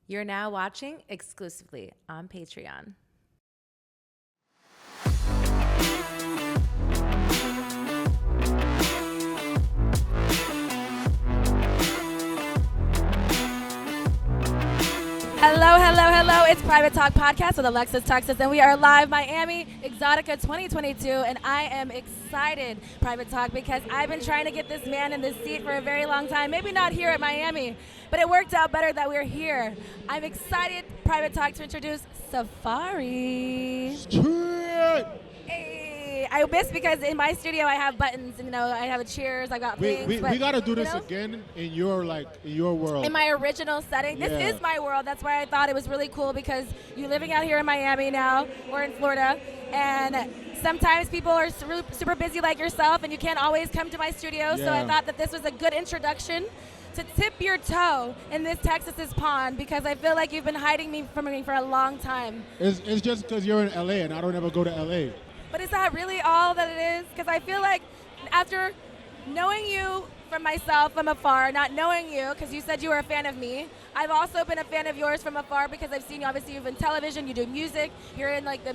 You're now watching exclusively on Patreon. Hello, hello, hello. It's Private Talk Podcast with Alexis, Texas, and we are live Miami, Exxxotica 2022, and I am excited, Private Talk, because I've been trying to get this man in this seat for a very long time. Maybe not here at Miami, but it worked out better that we're here. I'm excited, Private Talk, to introduce Safaree. Hey, I miss because in my studio I have buttons, and I have chairs, I got things. We gotta do this again in your world. In my original setting. This is my world. That's why I thought it was really cool, because you're living out here in Miami now, or in Florida, and sometimes people are super busy like yourself, and you can't always come to my studio. So I thought that this was a good introduction to tip your toe in this Texas's pond, because I feel like you've been hiding from me for a long time. It's just because you're in LA and I don't ever go to LA. But is that really all that it is? Because I feel like after knowing you from myself from afar, not knowing you because you said you were a fan of me, I've also been a fan of yours from afar because I've seen you. Obviously, you've been television, you do music, you're in like the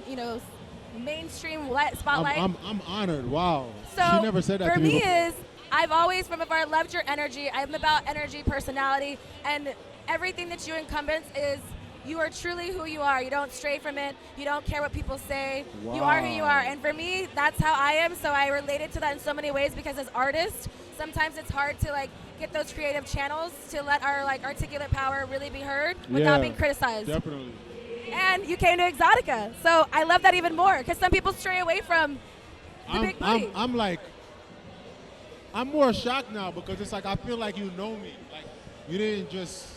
mainstream spotlight. I'm honored. Wow. So she never said that for to me me I've always from afar loved your energy. I'm about energy, personality, and everything that you encompass is. You are truly who you are. You don't stray from it. You don't care what people say. Wow. You are who you are. And for me, that's how I am. So I related to that in so many ways, because as artists, sometimes it's hard to get those creative channels to let our articulate power really be heard without being criticized. Definitely. And you came to Exxxotica. So I love that even more, because some people stray away from the big booty. I'm more shocked now, because it's I feel like you know me. You didn't just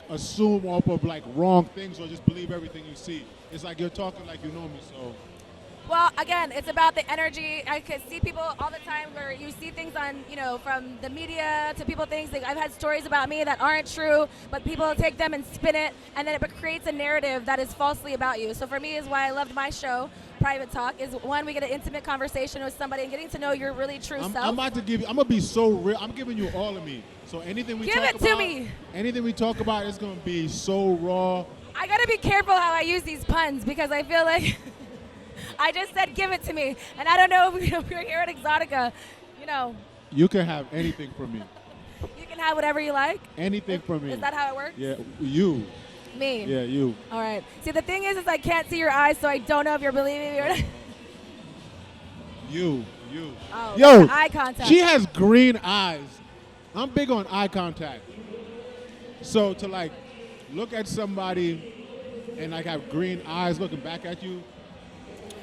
assume off of wrong things or just believe everything you see. It's you're talking like you know me, so. Well, again, it's about the energy. I could see people all the time where you see things on, from the media to people things. I've had stories about me that aren't true, but people take them and spin it, and then it creates a narrative that is falsely about you. So for me is why I loved my show, Private Talk, is one, we get an intimate conversation with somebody and getting to know your really true self. I'm about to give you, I'm going to be so real. I'm giving you all of me. So anything we talk about, anything we talk about is going to be so raw. I got to be careful how I use these puns, because I feel like I just said give it to me. And I don't know if we're here at Exxxotica, You can have anything from me. You can have whatever you like? Anything from me. Is that how it works? Yeah, you. Me? Yeah, you. All right. See, the thing is I can't see your eyes, so I don't know if you're believing me or not. You. Oh, Yo, eye contact. She has green eyes. I'm big on eye contact. So to look at somebody and have green eyes looking back at you,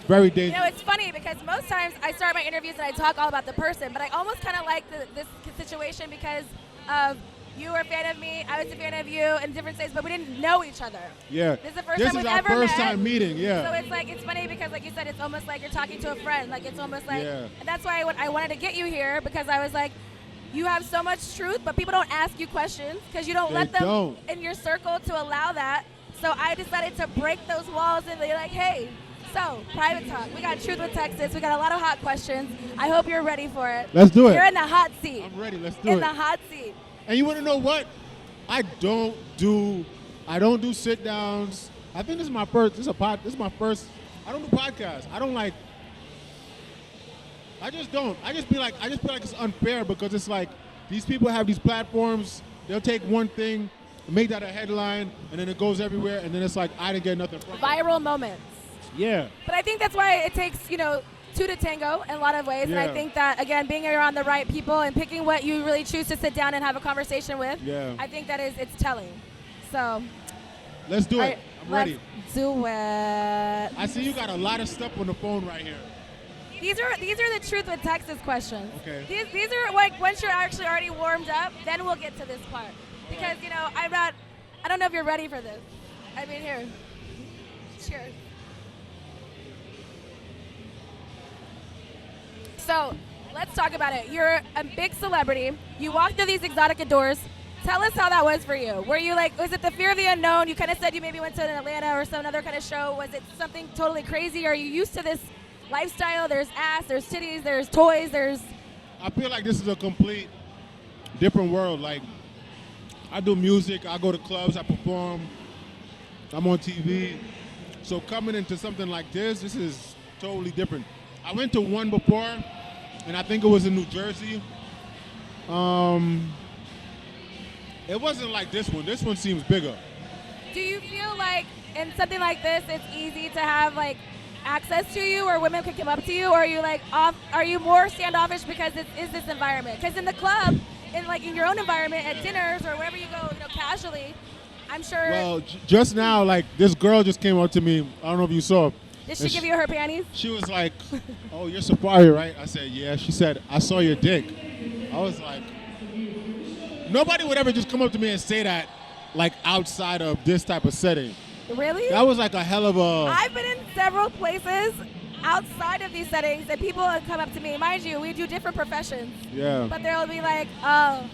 very dangerous. It's funny because most times I start my interviews and I talk all about the person, but I almost kind of like this situation because of you were a fan of me, I was a fan of you in different states, but we didn't know each other. Yeah. This is the first time we've ever met. This is our first time meeting, yeah. So it's funny because like you said, it's almost like you're talking to a friend. It's almost like, and that's why I wanted to get you here, because I was like, you have so much truth, but people don't ask you questions because you don't let them in your circle to allow that. So I decided to break those walls and be like, hey, so Private Talk, we got Truth with Texas. We got a lot of hot questions. I hope you're ready for it. Let's do it. You're in the hot seat. I'm ready. Let's do it. In the hot seat. And you want to know what? I don't do sit downs. I think this is my first. This is my first. I don't do podcasts. I just don't. I just feel like it's unfair, because it's these people have these platforms. They'll take one thing, make that a headline, and then it goes everywhere, and then it's I didn't get nothing from it. Viral moments. Yeah. But I think that's why it takes, two to tango in a lot of ways. Yeah. And I think that, again, being around the right people and picking what you really choose to sit down and have a conversation with, I think that it's telling. So. Let's do it. I'm ready. Let's do it. I see you got a lot of stuff on the phone right here. These are the Truth with Texas questions. Okay. These are once you're actually already warmed up, then we'll get to this part. Because, I don't know if you're ready for this. I mean, here. Cheers. So let's talk about it. You're a big celebrity. You walked through these Exxxotica doors. Tell us how that was for you. Were you was it the fear of the unknown? You kind of said you maybe went to an Atlanta or some other kind of show. Was it something totally crazy? Are you used to this lifestyle? There's ass, there's titties, there's toys, there's... I feel like this is a complete different world. I do music. I go to clubs. I perform. I'm on TV. So coming into something like this is totally different. I went to one before, and I think it was in New Jersey. It wasn't like this one. This one seems bigger. Do you feel like in something like this, it's easy to have like access to you, or women could come up to you, or are you like off? Are you more standoffish because it is this environment? Because in the club, in your own environment, at dinners or wherever you go, casually, I'm sure. Well, just now, like this girl just came up to me. I don't know if you saw. Did she give you her panties? She was like, "Oh, you're Safaree, right?" I said, "Yeah." She said, "I saw your dick." I was like, nobody would ever just come up to me and say that, like outside of this type of setting. Really? That was like a hell of a. I've been in several places outside of these settings, and people have come up to me. Mind you, we do different professions. Yeah. But they'll be like, "Oh,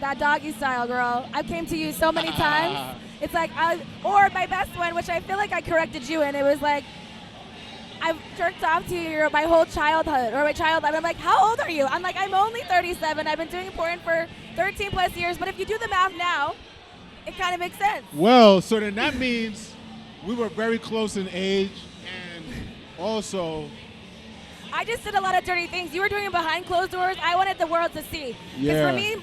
that doggy style, girl. I came to you so many times." It's like, or my best one, which I feel like I corrected you in. It was like, I've jerked off to you my whole childhood, or my childhood. I'm like, how old are you? I'm like, I'm only 37. I've been doing porn for 13 plus years. But if you do the math now, it kind of makes sense. Well, so then that means we were very close in age, and also. I just did a lot of dirty things. You were doing it behind closed doors. I wanted the world to see. Because Yeah. for me,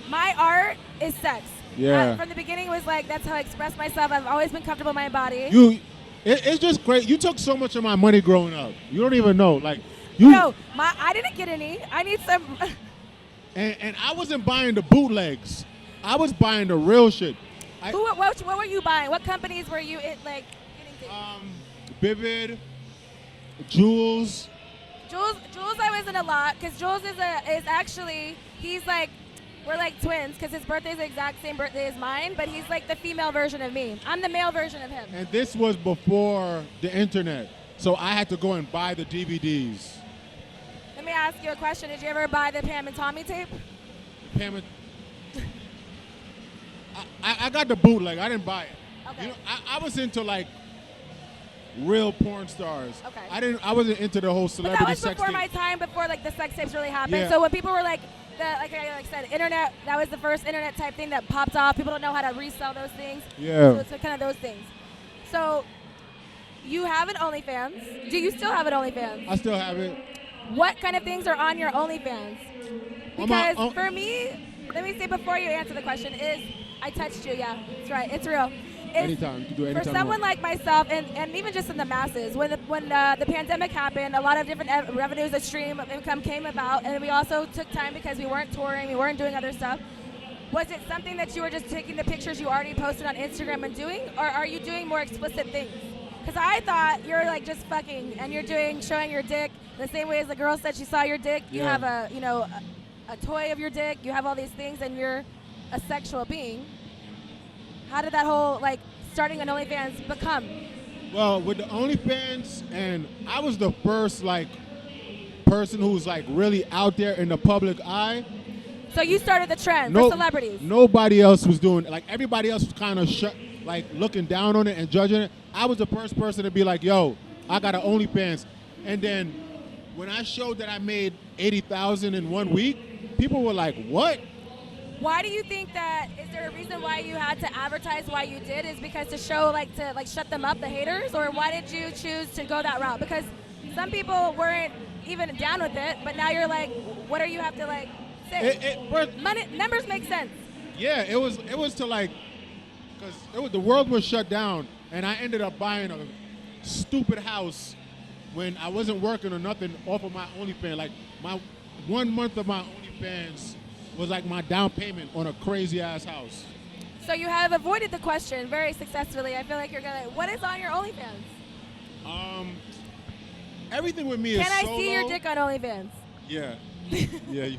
my art is sex. Yeah. From the beginning, it was like, that's how I express myself. I've always been comfortable in my body. It's just great. You took so much of my money growing up. You don't even know. Like you. No, I didn't get any. I need some. And I wasn't buying the bootlegs. I was buying the real shit. What were you buying? What companies were you getting to? Vivid, Jules. Jules, I was in a lot because Jules is actually, he's like, we're like twins because his birthday is the exact same birthday as mine, but he's like the female version of me. I'm the male version of him. And this was before the internet, so I had to go and buy the DVDs. Let me ask you a question. Did you ever buy the Pam and Tommy tape? Pam and I got the bootleg. I didn't buy it. Okay. I was into like real porn stars. Okay. I wasn't into the whole celebrity but that was sex before thing. my time, before like the sex tapes really happened. Yeah. So when people were like, like I said, internet, that was the first internet type thing that popped off. People don't know how to resell those things. Yeah. So it's kind of those things. So you have an OnlyFans. Do you still have an OnlyFans? I still have it. What kind of things are on your OnlyFans? Because for me, let me say before you answer the question, is I touched you, yeah. That's right. It's real. Anytime. You can do it anytime. For someone like myself, and even just in the masses, when the pandemic happened, a lot of different revenues, a stream of income came about, and we also took time because we weren't touring, we weren't doing other stuff. Was it something that you were just taking the pictures you already posted on Instagram and doing, or are you doing more explicit things? Because I thought you're like just fucking, and you're showing your dick the same way as the girl said she saw your dick. You have a toy of your dick. You have all these things, and you're a sexual being. How did that whole starting an OnlyFans become? Well, with the OnlyFans, and I was the first person who was really out there in the public eye. So you started the trend for celebrities. Nobody else was doing it. Everybody else was kind of looking down on it and judging it. I was the first person to be like, yo, I got an OnlyFans. And then when I showed that I made $80,000 in 1 week, people were like, what? Why do you think that? Is there a reason why you had to advertise why you did? Is because to show to shut them up, the haters, or why did you choose to go that route? Because some people weren't even down with it, but now you're like, what do you have to say? Numbers make sense. Yeah, it was to because the world was shut down, and I ended up buying a stupid house when I wasn't working or nothing off of my OnlyFans. My 1 month of my OnlyFans was my down payment on a crazy ass house. So you have avoided the question very successfully. I feel like you're gonna. What is on your OnlyFans? Everything with me is Can I solo. see your dick on OnlyFans? Yeah. Yeah.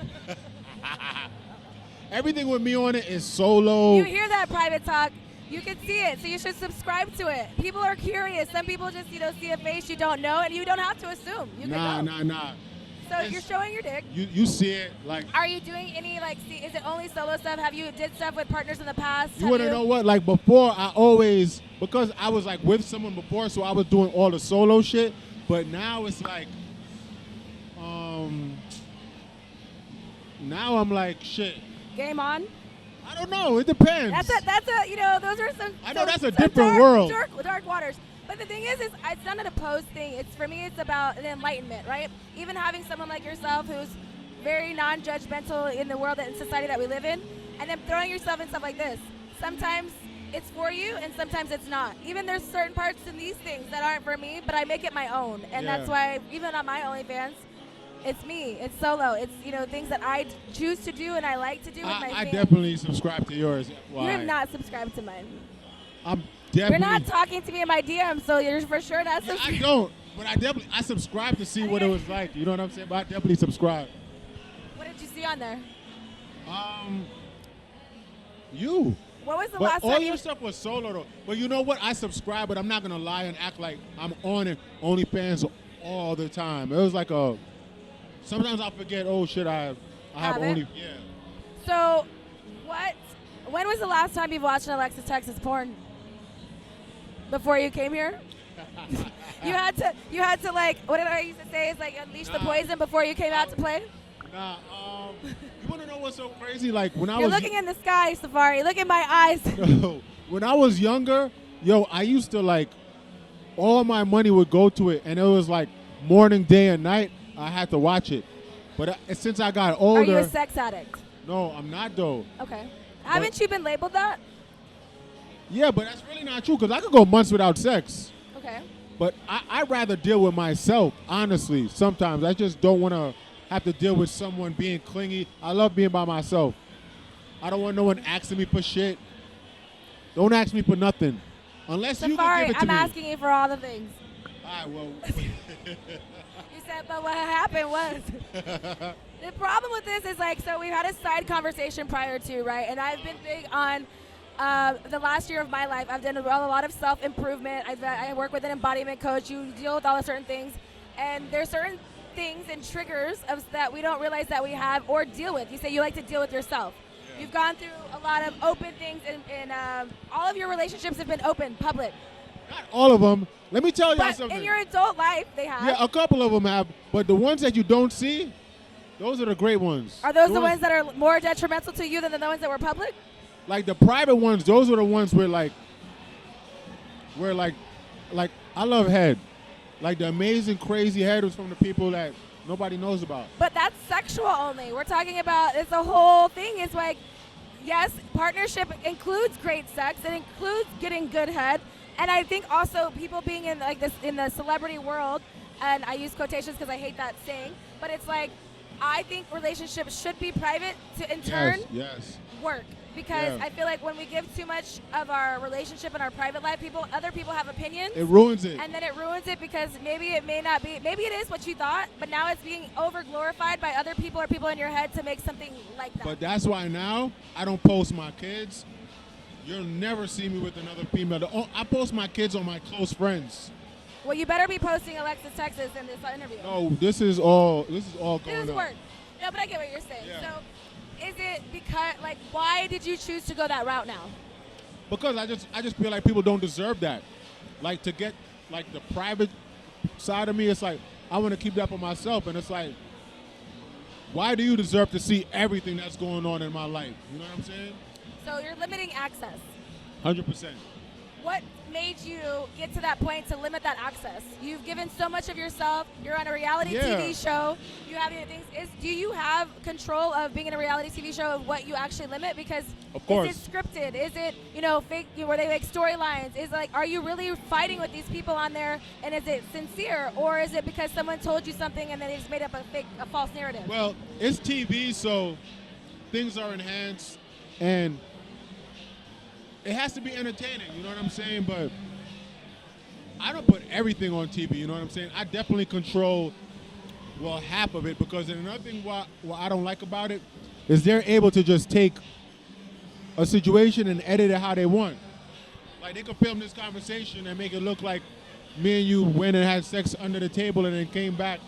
Everything with me on it is solo. You hear that, private talk? You can see it, so you should subscribe to it. People are curious. Some people just see a face you don't know, and you don't have to assume. You can know. Nah. So you're showing your dick. You see it Are you doing any is it only solo stuff? Have you did stuff with partners in the past? You want to know what? Before, I always, because I was with someone before, so I was doing all the solo shit. But now it's now I'm shit. Game on. I don't know. It depends. That's a those are some. I know that's a some different world. Dark waters. But the thing is it's not an opposed thing. It's for me. It's about an enlightenment, right? Even having someone like yourself who's very non-judgmental in the world and society that we live in, and then throwing yourself in stuff like this. Sometimes it's for you, and sometimes it's not. Even there's certain parts in these things that aren't for me, but I make it my own, and that's why even on my OnlyFans, it's me. It's solo. It's things that I choose to do and I like to do with my I family. definitely subscribe to yours. Why? You have not subscribed to mine. I'm definitely. You're not talking to me in my DM, so you're for sure not subscribed. I don't, but I subscribe to see what it was like. You know what I'm saying? But I definitely subscribe. What did you see on there? You. What was the But last all time your stuff was solo though. But you know what? I subscribe, but I'm not gonna lie and act like I'm on it OnlyFans all the time. It was like sometimes I forget. Oh shit, I have only. Yeah. So, when was the last time you've watched an Alexis Texas porn? Before you came here? you had to like, what did I used to say? Is like unleash the poison before you came out to play? Nah, you wanna know what's so crazy? Like when I You're was looking in the sky, Safaree. Look in my eyes. when I was younger, I used to like all my money would go to it, and it was like morning, day, and night. I had to watch it. But since I got older, Are you a sex addict? No, I'm not though. Okay. Haven't you been labeled that? Yeah, but that's really not true because I could go months without sex. Okay. But I'd rather deal with myself, honestly. Sometimes I just don't want to have to deal with someone being clingy. I love being by myself. I don't want no one asking me for shit. Don't ask me for nothing. Unless you can give it to I'm me. asking you for all the things. All right, well. You said, but what happened was. The problem with this is like, so we had a side conversation prior to, right? And I've been big on the last year of my life. I've done a lot of self-improvement. I work with an embodiment coach. You deal with all the certain things. And there's certain things and triggers that we don't realize that we have or deal with. You say you like to deal with yourself. Yeah. You've gone through a lot of open things, and all of your relationships have been open, public. Not all of them. Let me tell you something. In your adult life, they have. Yeah, a couple of them have. But the ones that you don't see, those are the great ones. Are those the ones that are more detrimental to you than the ones that were public? Like the private ones, those are the ones where I love head. Like the amazing, crazy head was from the people that nobody knows about. But that's sexual only. We're talking about, it's a whole thing. It's like, yes, partnership includes great sex. It includes getting good head. And I think also people being in like this in the celebrity world, and I use quotations because I hate that saying, but it's like, I think relationships should be private to in turn work. Because I feel like when we give too much of our relationship and our private life, other people have opinions. It ruins it. And then it ruins it because maybe it may not be, maybe it is what you thought, but now it's being over glorified by other people or people in your head to make something like that. But that's why now I don't post my kids. You'll never see me with another female. I post my kids on my close friends. Well, you better be posting Alexis Texas in this interview. No, this is all going on. This is work. No, but I get what you're saying. Yeah. So, is it because, like, why did you choose to go that route now? Because I just feel like people don't deserve that. Like to get like the private side of me, it's like I want to keep that for myself, and it's like, why do you deserve to see everything that's going on in my life? You know what I'm saying? So you're limiting access. 100%. What made you get to that point to limit that access? You've given so much of yourself. You're on a reality TV show. You have your things. Do you have control of being in a reality TV show of what you actually limit? Because of course. Is it scripted? Is it fake? Where they make storylines? Is like, are you really fighting with these people on there? And is it sincere, or is it because someone told you something and then they just made up a false narrative? Well, it's TV, so things are enhanced and it has to be entertaining, you know what I'm saying? But I don't put everything on TV, you know what I'm saying? I definitely control, half of it, because another thing what I don't like about it is they're able to just take a situation and edit it how they want. Like they could film this conversation and make it look like me and you went and had sex under the table and then came back.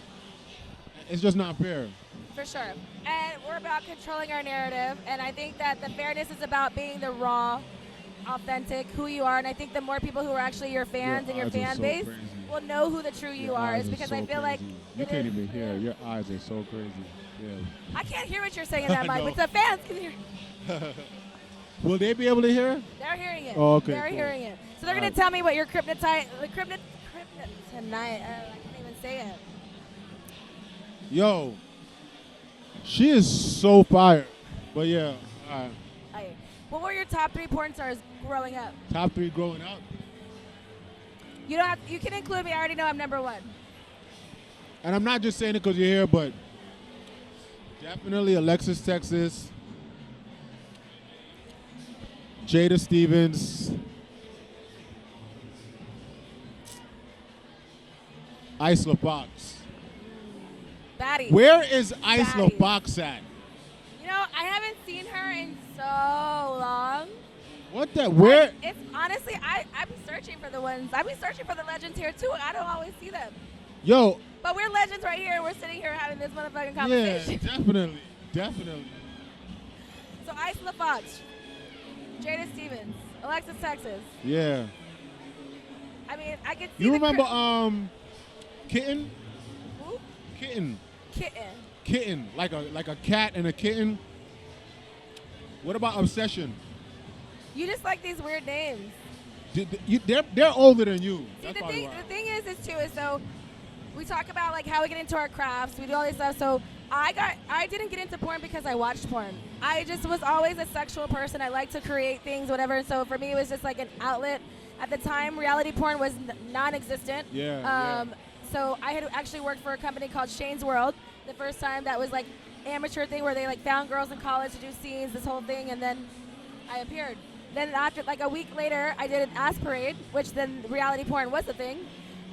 It's just not fair. For sure. And we're about controlling our narrative, and I think that the fairness is about being the raw, authentic, who you are, and I think the more people who are actually your fans and your fan base will know who the true you are. It's because I feel like you can't even hear. Your eyes are so crazy. Yeah. I can't hear what you're saying in that mic, but the fans can hear. Will they be able to hear? They're hearing it. Oh, okay, They're cool. hearing it. So they're All going to right. tell me what your kryptonite, tonight. I can't even say it. Yo, she is so fire. But yeah, all right. Aye. What were your top 3 porn stars growing up? Top 3 growing up. You don't have. You can include me. I already know I'm number 1. And I'm not just saying it because you're here, but definitely Alexis, Texas. Jada Stevens. Isla Fox. Baddie. Where is Isla Baddie. Fox at? You know, I haven't seen her in so long. What the? Where? It's honestly, I'm searching for the ones. I've been searching for the legends here too. I don't always see them. Yo. But we're legends right here. We're sitting here having this motherfucking Yeah, conversation. definitely. Definitely. So Isla Fox, Jada Stevens, Alexis, Texas. Yeah. I mean, I could see You the remember Kitten? Who? Kitten. Kitten. Kitten. Like a cat and a kitten. What about Obsession? You just like these weird names. They're older than you. See, That's the probably thing, why. the thing is too, is so we talk about like how we get into our crafts. We do all this stuff. So I didn't get into porn because I watched porn. I just was always a sexual person. I like to create things, whatever. So for me, it was just like an outlet. At the time, reality porn was non-existent. Yeah. So I had actually worked for a company called Shane's World. The first time that was like amateur thing where they like found girls in college to do scenes, this whole thing, and then I appeared. Then after like a week later, I did an ass parade, which then reality porn was a thing.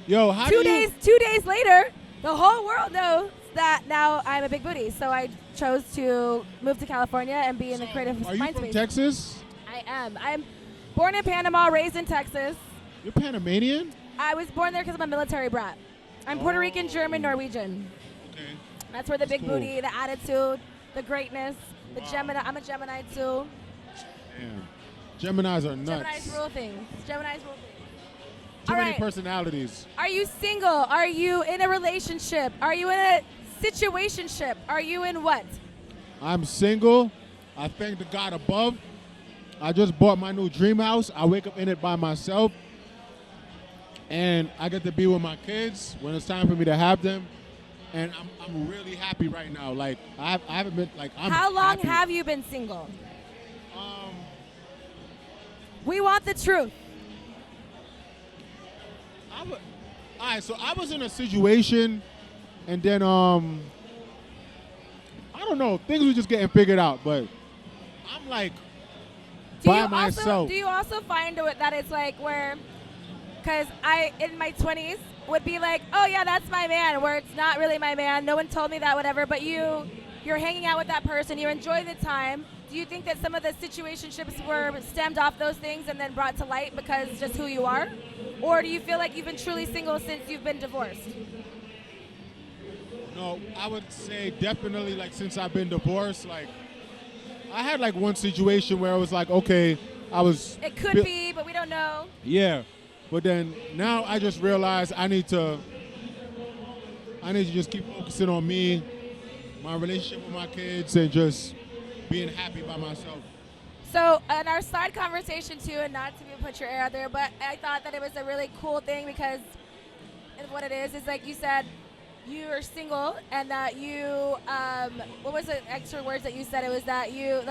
Yo, how Two do you? days later, the whole world knows that now I'm a big booty. So I chose to move to California and be in the creative Are you mind from space. Texas? I am. I'm born in Panama, raised in Texas. You're Panamanian? I was born there because I'm a military brat. I'm Puerto Rican, German, Norwegian. Okay. That's where the That's big cool. booty, the attitude, the greatness, the Wow. Gemini. I'm a Gemini too. Damn. Geminis are nuts. Geminis rule things. Geminis rule things. Too All many right. personalities. Are you single? Are you in a relationship? Are you in a situationship? Are you in what? I'm single. I thank the God above. I just bought my new dream house. I wake up in it by myself. And I get to be with my kids when it's time for me to have them. And I'm really happy right now. Like, I haven't been, like, I'm How long happy. have you been single? We want the truth. All right, so I was in a situation, and then I don't know, things were just getting figured out. But I'm like by myself. Do you also find that it's like where, because I in my 20s would be like, oh yeah, that's my man, where it's not really my man. No one told me that, whatever. But you're hanging out with that person. You enjoy the time. Do you think that some of the situationships were stemmed off those things and then brought to light because just who you are? Or do you feel like you've been truly single since you've been divorced? No, I would say definitely like since I've been divorced, like I had like one situation where I was like, okay, I was. It could be, but we don't know. Yeah, but then now I just realized I need to just keep focusing on me, my relationship with my kids, and just being happy by myself. So, in our side conversation too, and not to put your air out there, but I thought that it was a really cool thing because what it is like you said, you are single, and that you, what was the extra words that you said? It was that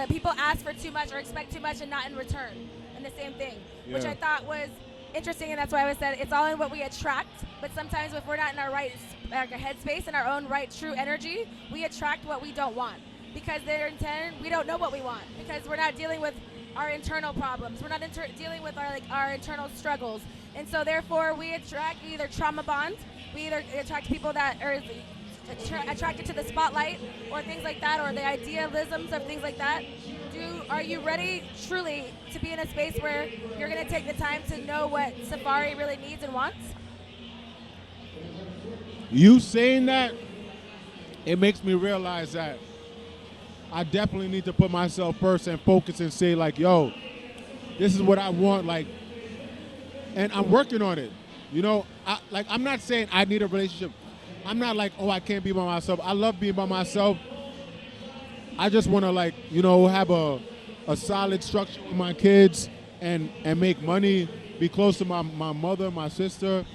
people ask for too much or expect too much and not in return, and the same thing, which Yeah. I thought was interesting, and that's why I said it's all in what we attract. But sometimes if we're not in our right headspace and our own right true energy, we attract what we don't want. Because they're intended, we don't know what we want because we're not dealing with our internal problems. We're not dealing with our internal struggles, and so therefore we attract either trauma bonds. We either attract people that are attracted to the spotlight or things like that, or the idealisms of things like that. Are you ready truly to be in a space where you're going to take the time to know what Safaree really needs and wants? You saying that, it makes me realize that I definitely need to put myself first and focus and say like, yo, this is what I want, like, and I'm working on it. You know, I'm not saying I need a relationship. I'm not like, oh, I can't be by myself. I love being by myself. I just want to have a a solid structure with my kids and make money, be close to my mother, my sister,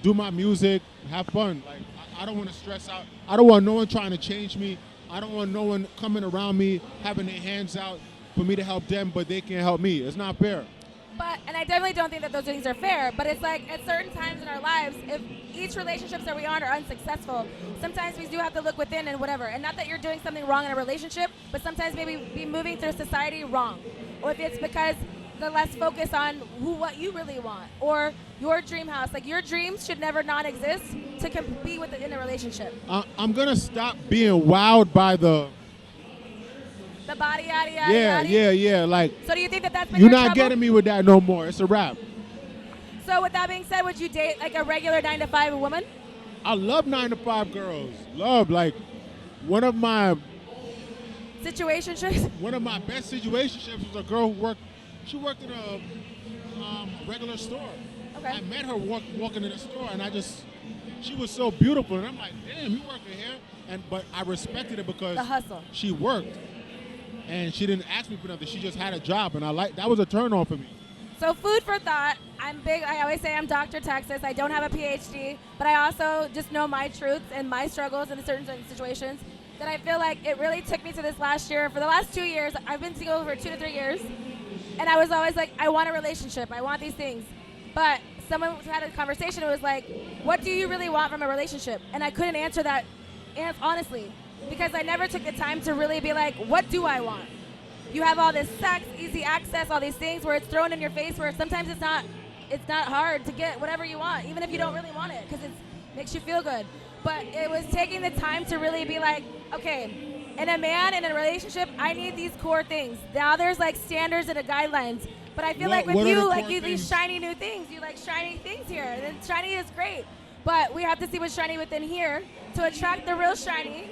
do my music, have fun. Like I don't want to stress out. I don't want no one trying to change me. I don't want no one coming around me, having their hands out for me to help them, but they can't help me. It's not fair. But, and I definitely don't think that those things are fair, but it's like at certain times in our lives, if each relationships that we are unsuccessful, sometimes we do have to look within and whatever. And not that you're doing something wrong in a relationship, but sometimes maybe be moving through society wrong. Or if it's because the less focus on what you really want or your dream house. Like your dreams should never not exist to be in a relationship. I'm going to stop being wowed by the body, yada, yada, yeah. Like, so do you think that that's been you're your not trouble? getting me with that no more. It's a wrap. So with that being said, would you date like a regular 9-to-5 woman? I love 9-to-5 girls. Like one of my Situationships? One of my best situationships was a girl who worked in a regular store. Okay. I met her walking in the store, and she was so beautiful, and I'm like, damn, you working here? But I respected it because the hustle. She worked, and she didn't ask me for nothing. She just had a job, and that was a turn on for me. So food for thought. I'm big. I always say I'm Dr. Texas. I don't have a PhD, but I also just know my truths and my struggles in certain situations. That I feel like it really took me to this last year. For the last 2 years, I've been single for 2 to 3 years, and I was always like, I want a relationship. I want these things. But someone had a conversation. It was like, what do you really want from a relationship? And I couldn't answer that honestly because I never took the time to really be like, what do I want? You have all this sex, easy access, all these things where it's thrown in your face where sometimes it's not hard to get whatever you want, even if you don't really want it because it makes you feel good. But it was taking the time to really be like, okay, in a man, in a relationship, I need these core things. Now there's like standards and guidelines. But I feel like with you, like these shiny new things, you like shiny things here. And shiny is great. But we have to see what's shiny within here to attract the real shiny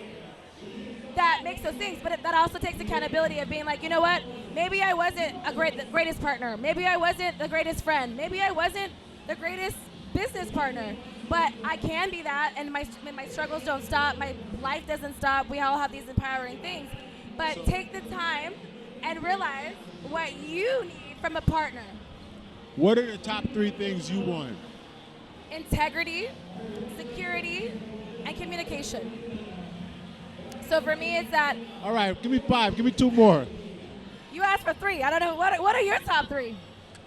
that makes those things. But that also takes accountability of being like, you know what? Maybe I wasn't the greatest partner. Maybe I wasn't the greatest friend. Maybe I wasn't the greatest business partner. But I can be that, and my struggles don't stop. My life doesn't stop. We all have these empowering things. But take the time and realize what you need from a partner. What are the top 3 things you want? Integrity, security, and communication. So for me, it's that. All right, give me 5. Give me 2 more. You asked for 3. I don't know. What are your top 3?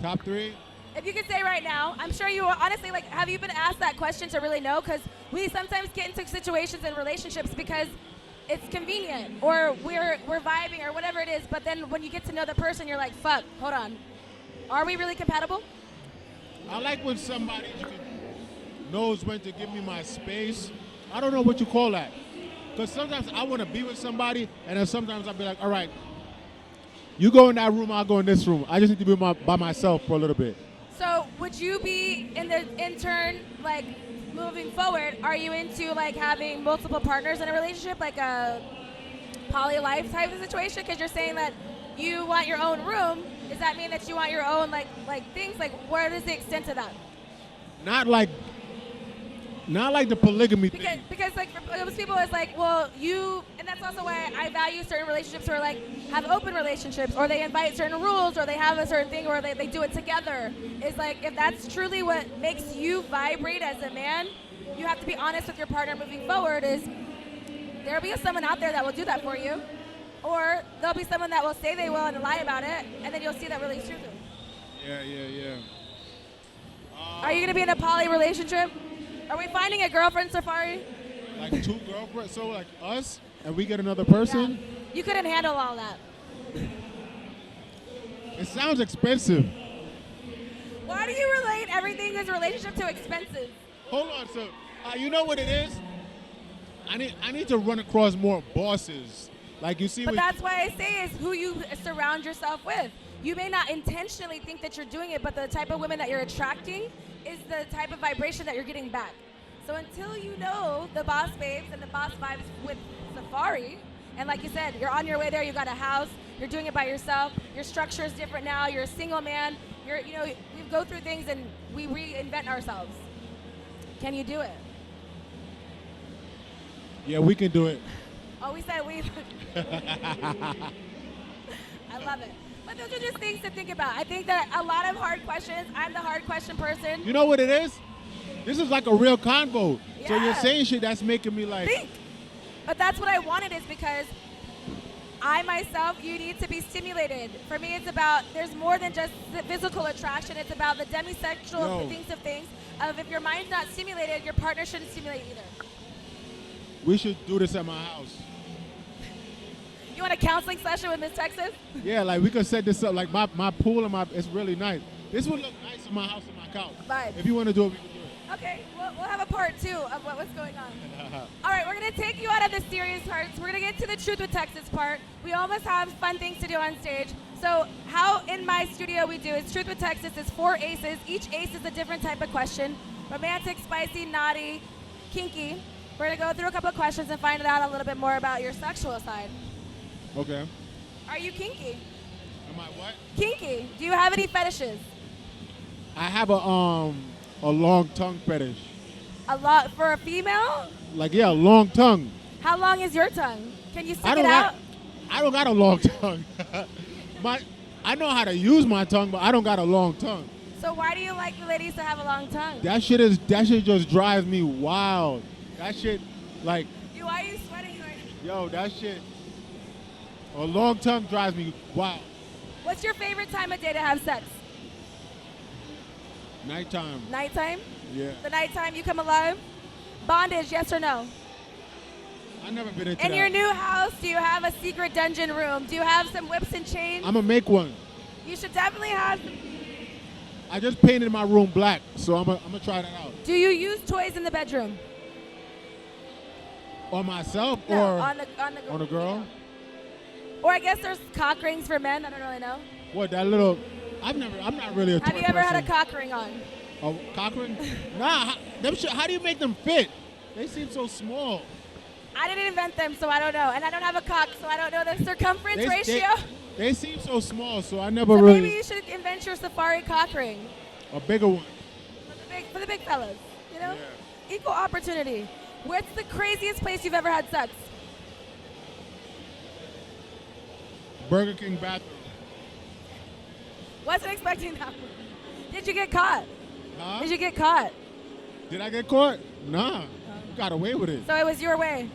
Top 3? If you could say right now, I'm sure you honestly, like, have you been asked that question to really know? Because we sometimes get into situations and relationships because it's convenient or we're vibing or whatever it is. But then when you get to know the person, you're like, fuck, hold on. Are we really compatible? I like when somebody knows when to give me my space. I don't know what you call that. Because sometimes I want to be with somebody, and then sometimes I'll be like, all right, you go in that room, I'll go in this room. I just need to be by myself for a little bit. So would you be in turn, like, moving forward, are you into, like, having multiple partners in a relationship, like a poly life type of situation? Because you're saying that you want your own room. Does that mean that you want your own, like things? Like, what is the extent of that? Not like the polygamy thing. Because like for those people, it's like, well, and that's also why I value certain relationships where like have open relationships, or they invite certain rules, or they have a certain thing, or they do it together. Is like, if that's truly what makes you vibrate as a man, you have to be honest with your partner moving forward. Is there'll be someone out there that will do that for you, or there'll be someone that will say they will and lie about it, and then you'll see that really is true. Yeah. Are you gonna be in a poly relationship? Are we finding a girlfriend, Safaree? Like 2 girlfriends, so like us, and we get another person? Yeah. You couldn't handle all that. It sounds expensive. Why do you relate everything in this relationship to expenses? Hold on, so you know what it is? I need to run across more bosses. Like you see. But that's why I say is who you surround yourself with. You may not intentionally think that you're doing it, but the type of women that you're attracting is the type of vibration that you're getting back. So until you know the boss babes and the boss vibes with Safaree, and like you said, you're on your way there, you got a house, you're doing it by yourself, your structure is different now, you're a single man, we go through things and we reinvent ourselves. Can you do it? Yeah, we can do it. Oh, we said we. I love it. But those are just things to think about. I think that a lot of hard questions, I'm the hard question person. You know what it is? This is like a real convo. So you're Yeah. saying shit that's making me like. Think. But that's what I wanted is because I myself, you need to be stimulated. For me, it's about, there's more than just the physical attraction. It's about the demisexual Yo. things of if your mind's not stimulated, your partner shouldn't stimulate either. We should do this at my house. You want a counseling session with Miss Texas? Yeah, like we could set this up. Like my pool and it's really nice. This would look nice in my house and my couch. Vibes. If you want to do it, we can do it. Okay, we'll have a part 2 of what's going on. All right, we're going to take you out of the serious parts. We're going to get to the Truth with Texas part. We almost have fun things to do on stage. So how in my studio we do is Truth with Texas is 4 aces. Each ace is a different type of question. Romantic, spicy, naughty, kinky. We're going to go through a couple of questions and find out a little bit more about your sexual side. Okay. Are you kinky? Am I what? Kinky. Do you have any fetishes? I have a long tongue fetish. A lot for a female? Like a long tongue. How long is your tongue? Can you stick I it don't out? got a long tongue. I know how to use my tongue, but I don't got a long tongue. So why do you like the ladies to have a long tongue? That shit just drives me wild. That shit, like, Why are you sweating right now? yo, that shit. A long tongue drives me wild. What's your favorite time of day to have sex? Nighttime. Nighttime? Yeah. The nighttime you come alive? Bondage, yes or no? I never been into In that. your new house, do you have a secret dungeon room? Do you have some whips and chains? I'm gonna make one. You should definitely have. I just painted my room black, so I'm gonna try that out. Do you use toys in the bedroom? On myself No, or on a girl? Or I guess there's cock rings for men. I don't really know. What, that little? I'm not really a toy Have you ever had a person. cock ring on? A cock ring? Nah, how do you make them fit? They seem so small. I didn't invent them, so I don't know. And I don't have a cock, so I don't know the circumference ratio. They seem so small, so I never So really. maybe you should invent your Safaree cock ring A bigger one. for the big fellas. You know, Yeah. equal opportunity. What's the craziest place you've ever had sex? Burger King bathroom. Wasn't expecting that. Did you get caught? Huh? Did you get caught? Did I get caught? Nah. You got away with it. So it was your way.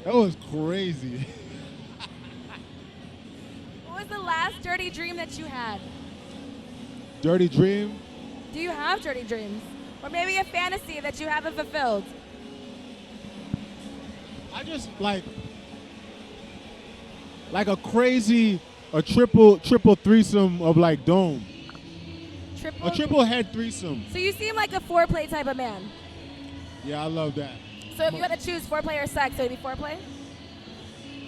That was crazy. What was the last dirty dream that you had? Dirty dream? Do you have dirty dreams? Or maybe a fantasy that you haven't fulfilled? I just like a crazy, a triple threesome of like dome. A triple head threesome. So you seem like a foreplay type of man. Yeah, I love that. So if you had to choose foreplay or sex, would it be foreplay?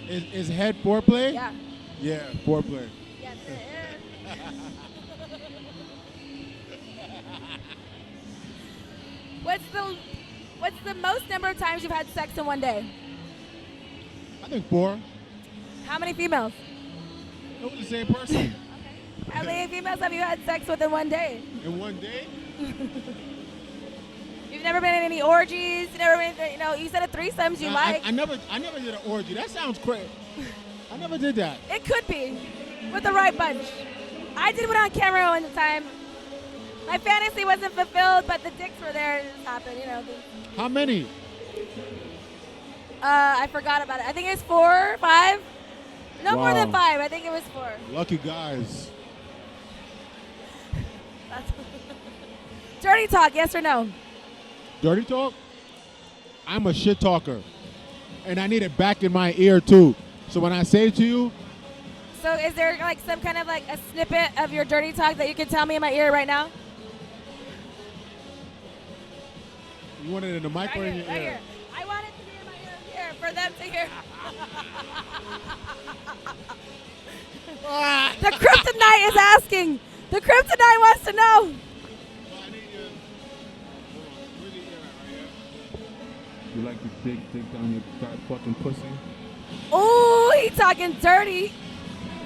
Is head foreplay? Yeah. Yeah, foreplay. Yes, it is. What's the most number of times you've had sex in one day? I think 4. How many females? It was the same person. How many females have you had sex with in one day? In one day? You've never been in any orgies. You've never been, you said a threesomes you Nah, like. I never did an orgy. That sounds crazy. I never did that. It could be, with the right bunch. I did one on camera one time. My fantasy wasn't fulfilled, but the dicks were there. It just happened, How many? I forgot about it. I think it was 4, 5. No more than Wow. 5. I think it was 4. Lucky guys. Dirty talk, yes or no? Dirty talk? I'm a shit talker. And I need it back in my ear too. So when I say it to you, So is there like some kind of like a snippet of your dirty talk that you can tell me in my ear right now? you want it in the mic or in your right ear? here. I want it to be in my ear here for them to hear. The kryptonite is asking. The kryptonite wants to know. You like the big dick down your fat fucking pussy? Ooh, he talking dirty.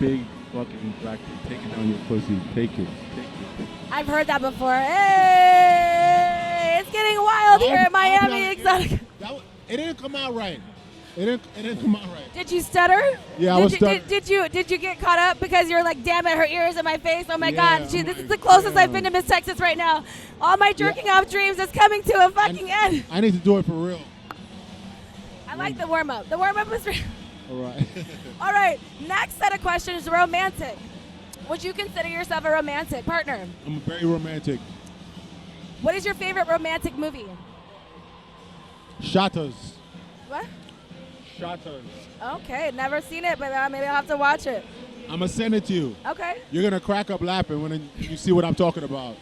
Big fucking black dick. Take it down your pussy. Take it. Take it. I've heard that before. Hey, it's getting wild here at Miami Exxxotica. It didn't come out right. It didn't come out right. Did you stutter? Yeah, I was stuttering. Did you get caught up because you're like, damn it, her ears in my face? Oh my Yeah, God, I'm this is like, the closest damn. I've been to Miss Texas right now. All my jerking off dreams is coming to a fucking end. I need to do it for real. I like the warm up. The warm up was real. All right. All right, next set of questions, romantic. Would you consider yourself a romantic partner? I'm very romantic. What is your favorite romantic movie? Shatters. What? Shatters. Okay, never seen it, but maybe I'll have to watch it. I'm going to send it to you. Okay. You're going to crack up laughing when you see what I'm talking about.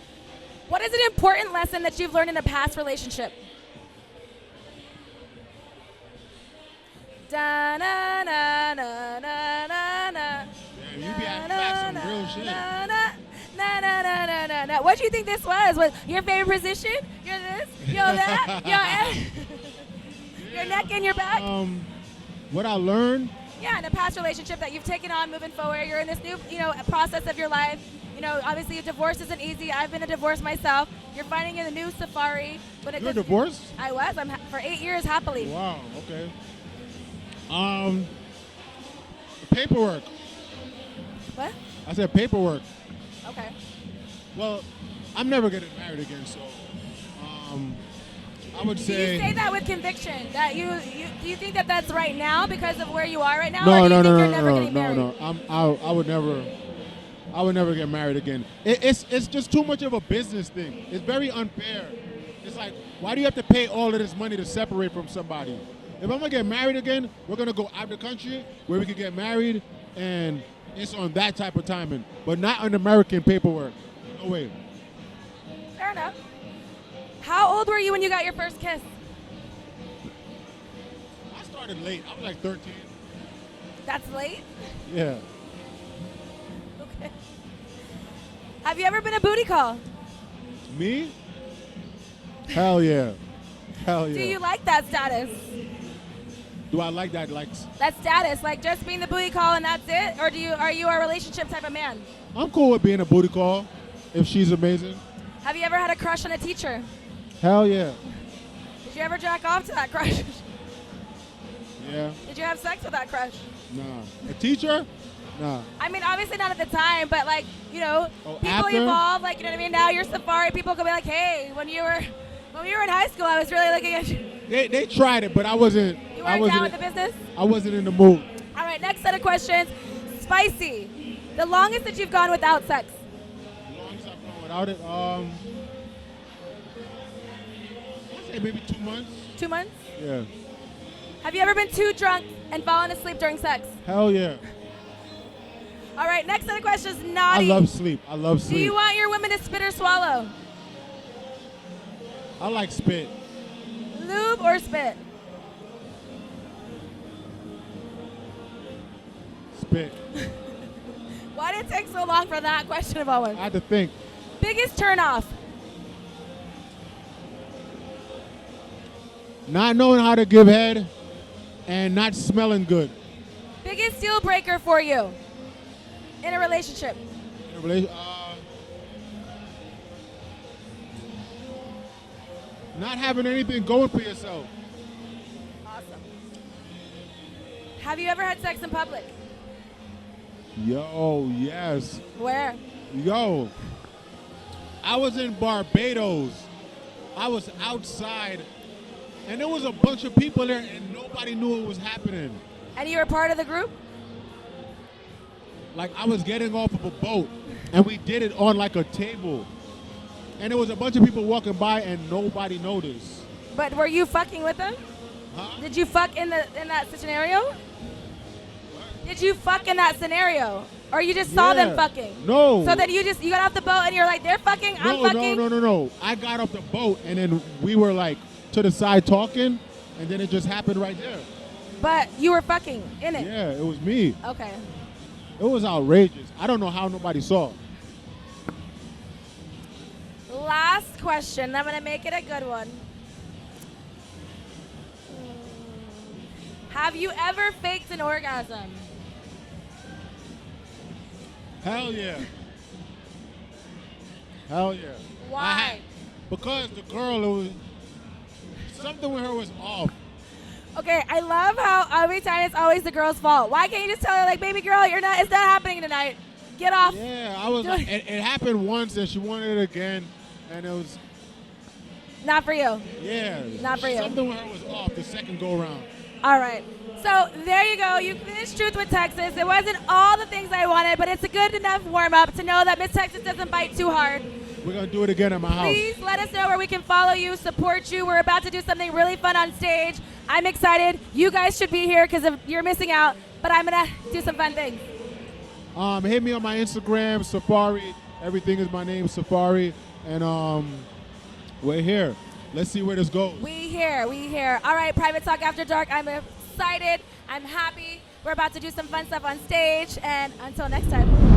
What is an important lesson that you've learned in a past relationship? Da na na na na na na. Damn, you be acting like some real shit. Na na na na na na na. What do you think this was? Was your favorite position? You're this? You're that? Your neck and your back? What I learned, Yeah, in a past relationship that you've taken on moving forward, you're in this new, process of your life. Obviously, divorce isn't easy. I've been a divorce myself. You're finding in the new Safaree. you're divorced? I was. I'm for 8 years happily. Wow, okay. Paperwork. What? I said paperwork. Okay. Well, I'm never getting married again, so I would Do say... you say that with conviction? That do you think that that's right now because of where you are right now? No, or do you no, think no, you're no, never no, getting married? no. I would never get married again. It's just too much of a business thing. It's very unfair. It's like, why do you have to pay all of this money to separate from somebody? If I'm gonna get married again, we're gonna go out of the country where we can get married, and it's on that type of timing, but not on American paperwork. No way. Fair enough. How old were you when you got your first kiss? I started late. I was like 13. That's late? Yeah. Okay. Have you ever been a booty call? Me? Hell yeah. Hell yeah. Do you like that status? Do I like that? Like, That status, like just being the booty call and that's it? Or are you a relationship type of man? I'm cool with being a booty call if she's amazing. Have you ever had a crush on a teacher? Hell yeah. Did you ever jack off to that crush? Yeah. Did you have sex with that crush? Nah. A teacher? Nah. I mean, obviously not at the time, but like, Oh, people after? evolve. Like, you know what I mean? Now you're Safaree. People could be like, hey, when we were in high school, I was really looking at you. They tried it, but I wasn't. You I weren't down wasn't. with the business? I wasn't in the mood. All right, next set of questions. Spicy. The longest that you've gone without sex? As long as I've gone without it, I'd say maybe 2 months. 2 months? Yeah. Have you ever been too drunk and fallen asleep during sex? Hell yeah. All right, next set of questions. I Naughty. love sleep. I love Do sleep. you want your women to spit or swallow? I like spit. Lube or spit? Spit. Why did it take so long for that question of Owen? I had to think. Biggest turnoff? Not knowing how to give head and not smelling good. Biggest deal breaker for you in a relationship? In a relation- not having anything going for yourself. Awesome. Have you ever had sex in public? Yo, yes. Where? Yo, I was in Barbados. I was outside, and there was a bunch of people there, and nobody knew what was happening. And you were part of the group? Like, I was getting off of a boat, and we did it on like a table. And there was a bunch of people walking by, and nobody noticed. But were you fucking with them? Huh? Did you fuck in that scenario? Did you fuck in that scenario? Or you just saw them Yeah. fucking? No. So then you got off the boat and you're like, they're fucking, I'm fucking? No. I got off the boat, and then we were like to the side talking, and then it just happened right there. But you were fucking in it? Yeah, it was me. Okay. It was outrageous. I don't know how nobody saw it. Last question. I'm going to make it a good one. Have you ever faked an orgasm? Hell yeah. Hell yeah. Why? Because the girl, it was something with her was off. Okay, I love how every time it's always the girl's fault. Why can't you just tell her, like, baby girl, it's not happening tonight. Get off. Yeah, I was. Like, it happened once, and she wanted it again, and it was. Not for you. Yeah. Not for you. Something with her was off the second go round. All right. So there you go. You finished Truth with Texas. It wasn't all the things I wanted, but it's a good enough warm-up to know that Miss Texas doesn't bite too hard. We're going to do it again at my house. Please let us know where we can follow you, support you. We're about to do something really fun on stage. I'm excited. You guys should be here because you're missing out, but I'm going to do some fun things. Hit me on my Instagram, Safaree. Everything is my name, Safaree. And we're here. Let's see where this goes. We here. All right, Private Talk After Dark. I'm excited. I'm happy. We're about to do some fun stuff on stage. And until next time.